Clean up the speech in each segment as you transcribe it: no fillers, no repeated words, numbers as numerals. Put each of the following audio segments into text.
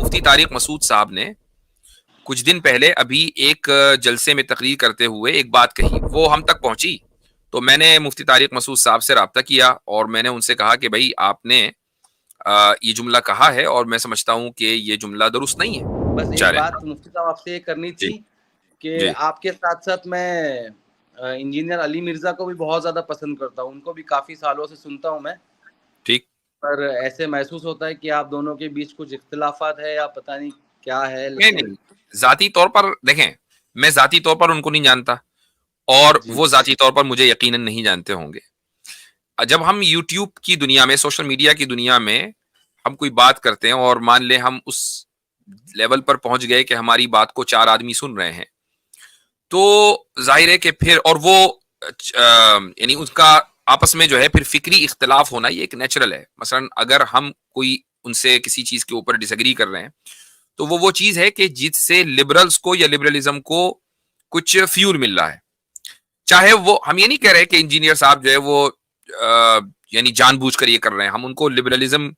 مفتی طارق مسعود صاحب نے کچھ دن پہلے ابھی ایک جلسے میں تقریر کرتے ہوئے ایک بات کہی، وہ ہم تک پہنچی تو میں نے مفتی طارق مسعود صاحب سے رابطہ کیا اور میں نے ان سے کہا کہ بھائی آپ نے یہ جملہ کہا ہے اور میں سمجھتا ہوں کہ یہ جملہ درست نہیں ہے. بس ایک بات مفتی صاحب آپ سے یہ کرنی جی تھی کہ جی آپ کے ساتھ ساتھ میں انجینئر علی مرزا کو بھی بہت زیادہ پسند کرتا ہوں، ان کو بھی کافی سالوں سے سنتا ہوں میں. ٹھیک. پر ایسے محسوس ہوتا ہے کہ آپ دونوں کے بیچ کچھ اختلافات ہے یا پتہ نہیں کیا ہے، نہیں لیکن نہیں، ذاتی طور پر دیکھیں، میں ذاتی طور پر ان کو نہیں جانتا اور جی وہ ذاتی طور پر مجھے یقیناً نہیں جانتے ہوں گے. جب ہم یوٹیوب کی دنیا میں، سوشل میڈیا کی دنیا میں ہم کوئی بات کرتے ہیں اور مان لیں ہم اس لیول پر پہنچ گئے کہ ہماری بات کو 4 آدمی سن رہے ہیں، تو ظاہر ہے کہ پھر اور وہ یعنی اس کا آپس میں جو ہے پھر فکری اختلاف ہونا یہ ایک نیچرل ہے. مثلا اگر ہم کوئی ان سے کسی چیز کے اوپر ڈس ایگری کر رہے ہیں تو وہ چیز ہے کہ جس سے لبرلز کو یا لبرلزم کو کچھ فیول مل رہا ہے. چاہے وہ، ہم یہ نہیں کہہ رہے کہ انجینئر صاحب جو ہے وہ یعنی جان بوجھ کر یہ کر رہے ہیں، ہم ان کو لبرلزم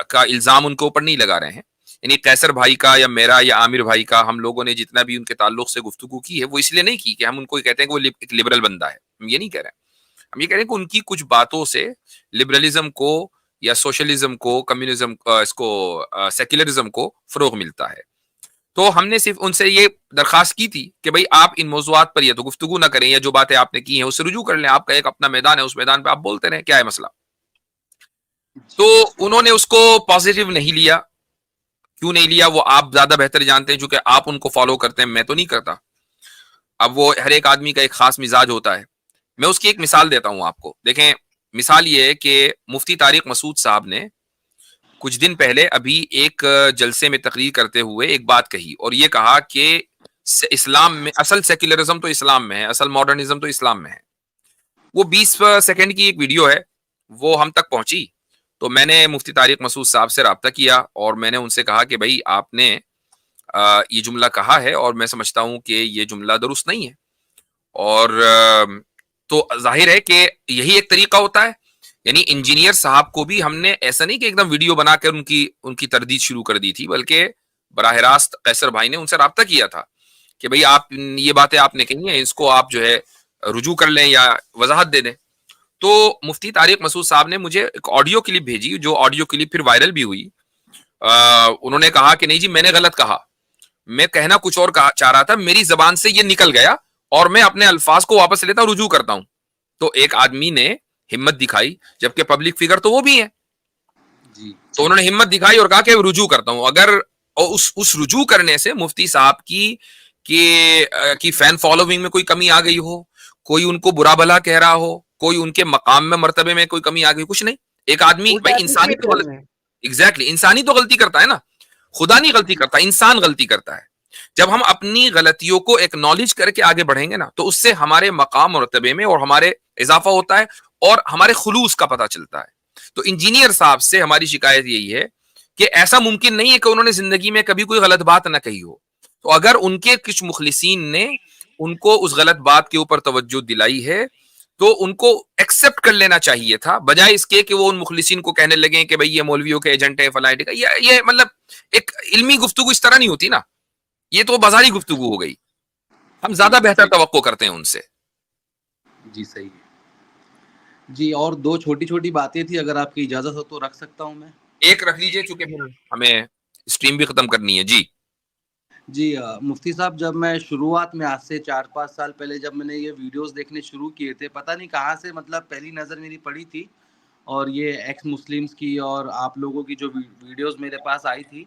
کا الزام ان کے اوپر نہیں لگا رہے ہیں. یعنی قیصر بھائی کا یا میرا یا عامر بھائی کا ہم لوگوں نے جتنا بھی ان کے تعلق سے گفتگو کی ہے وہ اس لیے نہیں کی کہ ہم ان کو کہتے ہیں کہ وہ ایک لبرل بندہ ہے. ہم یہ نہیں کہہ رہے ہیں. ہم یہ کہہ رہے ہیں کہ ان کی کچھ باتوں سے لبرلزم کو یا سوشلزم کو، کمیونزم، اس کو سیکولرزم کو فروغ ملتا ہے. تو ہم نے صرف ان سے یہ درخواست کی تھی کہ بھائی آپ ان موضوعات پر یا تو گفتگو نہ کریں، یا جو باتیں آپ نے کی ہیں اس سے رجوع کر لیں. آپ کا ایک اپنا میدان ہے، اس میدان پہ آپ بولتے رہیں، کیا ہے مسئلہ. تو انہوں نے اس کو پازیٹیو نہیں لیا. کیوں نہیں لیا وہ آپ زیادہ بہتر جانتے ہیں، چونکہ آپ ان کو فالو کرتے ہیں، میں تو نہیں کرتا. اب وہ ہر ایک آدمی کا ایک خاص مزاج ہوتا ہے. میں اس کی ایک مثال دیتا ہوں آپ کو. دیکھیں، مثال یہ ہے کہ مفتی طارق مسعود صاحب نے کچھ دن پہلے ابھی ایک جلسے میں تقریر کرتے ہوئے ایک بات کہی اور یہ کہا کہ اسلام میں اصل سیکولرزم تو اسلام میں ہے، اصل ماڈرنزم تو اسلام میں ہے. وہ 20 سیکنڈ کی ایک ویڈیو ہے، وہ ہم تک پہنچی تو میں نے مفتی طارق مسعود صاحب سے رابطہ کیا اور میں نے ان سے کہا کہ بھائی آپ نے یہ جملہ کہا ہے اور میں سمجھتا ہوں کہ یہ جملہ درست نہیں ہے. اور تو ظاہر ہے کہ یہی ایک طریقہ ہوتا ہے. یعنی انجینئر صاحب کو بھی ہم نے ایسا نہیں کہ ایک دم ویڈیو بنا کر ان کی تردید شروع کر دی تھی، بلکہ براہ راست قیصر بھائی نے ان سے رابطہ کیا تھا کہ بھئی آپ یہ باتیں آپ نے کہی ہیں، اس کو آپ جو ہے رجوع کر لیں یا وضاحت دے دیں. تو مفتی طارق مسعود صاحب نے مجھے ایک آڈیو کلپ بھیجی، جو آڈیو کلپ پھر وائرل بھی ہوئی. انہوں نے کہا کہ نہیں جی میں نے غلط کہا، میں کہنا کچھ اور چاہ رہا تھا، میری زبان سے یہ نکل گیا اور میں اپنے الفاظ کو واپس لیتا ہوں، رجوع کرتا ہوں. تو ایک آدمی نے ہمت دکھائی، جبکہ پبلک فگر تو وہ بھی ہے، تو انہوں نے ہمت دکھائی اور کہا کہ رجوع کرتا ہوں. اگر اس رجوع کرنے سے مفتی صاحب کی فین فالوئنگ میں کوئی کمی آ گئی ہو، کوئی ان کو برا بھلا کہہ رہا ہو، کوئی ان کے مقام میں مرتبے میں کوئی کمی آ گئی، کچھ نہیں. ایک آدمی بھائی انسانی تو ایگزیکٹلی انسانی تو غلطی کرتا ہے نا، خدا نہیں غلطی کرتا، انسان غلطی کرتا ہے. جب ہم اپنی غلطیوں کو ایکنالج کر کے آگے بڑھیں گے نا تو اس سے ہمارے مقام مرتبے میں اور ہمارے اضافہ ہوتا ہے اور ہمارے خلوص کا پتہ چلتا ہے. تو انجینئر صاحب سے ہماری شکایت یہی ہے کہ ایسا ممکن نہیں ہے کہ انہوں نے زندگی میں کبھی کوئی غلط بات نہ کہی ہو. تو اگر ان کے کچھ مخلصین نے ان کو اس غلط بات کے اوپر توجہ دلائی ہے تو ان کو ایکسپٹ کر لینا چاہیے تھا، بجائے اس کے کہ وہ ان مخلصین کو کہنے لگیں کہ بھئی یہ مولویوں کے ایجنٹ ہے، فلاں کا. یہ مطلب ایک علمی گفتگو اس طرح نہیں ہوتی نا، یہ تو بازاری گفتگو ہو گئی. ہم زیادہ بہتر توقع کرتے ہیں ان سے. جی صحیح ہے جی. اور 2 چھوٹی چھوٹی باتیں تھی، اگر آپ کی اجازت ہو تو رکھ سکتا ہوں میں؟ ایک رکھ لیجئے چونکہ پھر ہمیں اسٹریم بھی ختم کرنی ہے. جی جی مفتی صاحب، جب میں شروعات میں آج سے 4-5 سال پہلے جب میں نے یہ ویڈیوز دیکھنے شروع کیے تھے، پتہ نہیں کہاں سے مطلب پہلی نظر میری پڑی تھی اور یہ ایکس مسلمز کی اور آپ لوگوں کی جو ویڈیوز میرے پاس آئی تھی،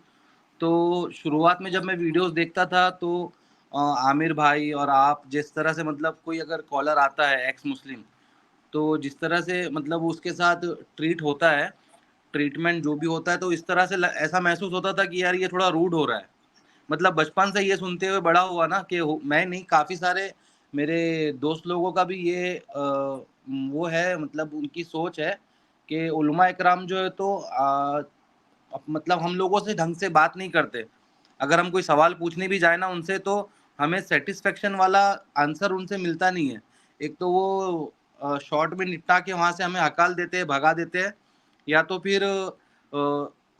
تو شروعات میں جب میں ویڈیوز دیکھتا تھا تو عامر بھائی اور آپ جس طرح سے مطلب کوئی اگر کالر آتا ہے ایکس مسلم تو جس طرح سے مطلب اس کے ساتھ ٹریٹ ہوتا ہے، ٹریٹمنٹ جو بھی ہوتا ہے، تو اس طرح سے ایسا محسوس ہوتا تھا کہ یار یہ تھوڑا روڈ ہو رہا ہے. مطلب بچپن سے یہ سنتے ہوئے بڑا ہوا نا کہ میں نہیں، کافی سارے میرے دوست لوگوں کا بھی یہ وہ ہے، مطلب ان کی سوچ ہے کہ علماء اکرام جو ہے تو مطلب ہم لوگوں سے ڈھنگ سے بات نہیں کرتے. اگر ہم کوئی سوال پوچھنے بھی جائیں نا ان سے تو ہمیں سیٹسفیکشن والا آنسر ان سے ملتا نہیں ہے. ایک تو وہ شارٹ میں نپٹا کے وہاں سے ہمیں ہکال دیتے ہیں، بھگا دیتے ہیں، یا تو پھر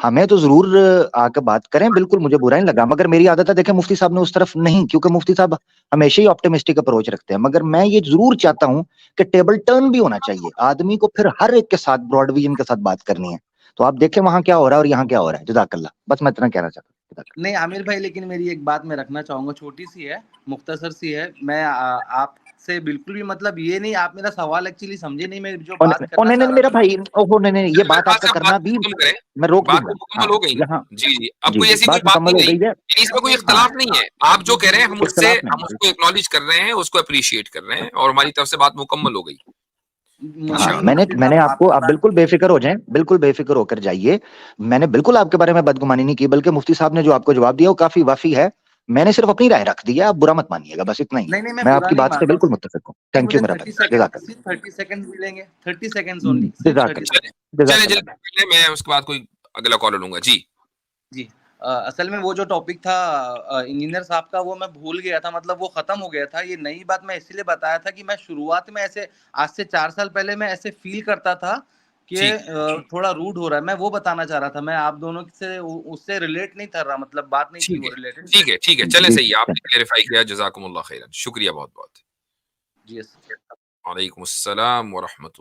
ہمیں تو ضرور آ کے بات کریں, بالکل مجھے برا نہیں لگا, مگر میری عادت ہے دیکھیں مفتی صاحب نے اس طرف نہیں, کیونکہ مفتی صاحب ہمیشہ ہی آپٹیمسٹک اپروچ رکھتے ہیں, مگر میں یہ ضرور چاہتا ہوں کہ ٹیبل ٹرن بھی ہونا چاہیے, آدمی کو پھر ہر ایک کے ساتھ براڈ ویژن کے ساتھ بات کرنی ہے. تو آپ دیکھیں وہاں کیا ہو رہا ہے اور یہاں کیا ہو رہا ہے. جزاک اللہ, بس میں اتنا کہنا چاہتا ہوں. نہیں عامر بھائی, لیکن میری ایک بات میں رکھنا چاہوں گا, چھوٹی سی ہے, مختصر سی ہے. میں آپ سے بالکل بھی مطلب یہ نہیں, آپ میرا سوال ایکچولی سمجھے نہیں, میں جو بات کرنا چاہ نہیں رہا میرا تھا بھائی, نہیں یہ بات آپ کا کرنا بھی ختم کریں, میں روک بات دوں تو گا. ہاں مکمل ہو گئی نا. یہاں جی جی, اب جی کوئی جی ایسی کوئی بات بات مکمل نہیں ہو رہی, گئی ہے. اس میں کوئی ہاں اختلاف نہیں ہے. آپ جو کہہ رہے ہیں ہم اس سے, اختلاف ہم نہیں, اس کو ایکنالج کر رہے ہیں, اس کو اپریشیٹ کر رہے ہیں, اور ہماری طرف سے بات مکمل ہو گئی. ہاں نہیں میں مفتی نے صاحب, آپ کو, آپ بالکل بے فکر ہو جائیں, بالکل بے فکر ہو کر جائیے. میں نے بالکل آپ کے بارے میں بدگمانی نہیں کی, بلکہ مفتی صاحب نے جو آپ کو جواب دیا وہ کافی وافی ہے. میں نے صرف اپنی رائے رکھ دی ہے, آپ برا مت مانیے گا, بس اتنا ہی ہے. نہیں میں میں آپ برا کی نہیں بات مان سے رہا بالکل ہوں. متفق ہوں. تھینک یو مجھے میرا 30 بھائی, جزاک سیکنڈ, صرف 30 سیکنڈ ملیں گے, 30 سیکنڈ اونلی, صرف جزاک 30 اللہ, سیکنڈ. جزاک چلے اللہ. چلے, میں اس کے بعد کوئی اگلا کالر لوں گا. جی جی, اصل میں وہ جو ٹاپک تھا انجینئر صاحب کا, وہ میں بھول گیا تھا, مطلب وہ ختم ہو گیا تھا. یہ نئی بات میں اسی لیے بتایا تھا کہ میں شروعات میں ایسے, آج سے 4 سال پہلے میں ایسے فیل کرتا تھا کہ ٹھیک تھوڑا روڈ ہو رہا ہے. میں وہ بتانا چاہ رہا تھا, میں آپ دونوں سے اس سے ریلیٹ نہیں کر رہا, مطلب بات نہیں تھی ٹھیک وہ ہے ریلیٹڈ. ٹھیک ہے ٹھیک ہے, چلیں جی صحیح ہے, آپ نے کلیریفائی کیا, جزاکم اللہ خیرا, شکریہ بہت بہت. جی. وعلیکم السلام ورحمۃ اللہ.